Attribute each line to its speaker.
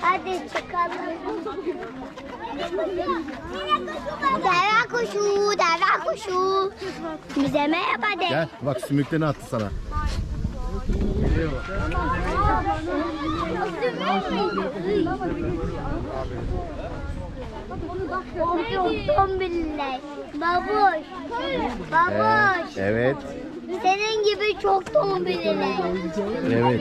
Speaker 1: Hadi çıkalım. Deve kuşu, deve kuşu. Bize merhaba de.
Speaker 2: Gel bak sümüklerini attı sana.
Speaker 1: Tombiller. Babuş. Babuş.
Speaker 2: Evet.
Speaker 1: Senin gibi çok tombiller.
Speaker 2: Evet.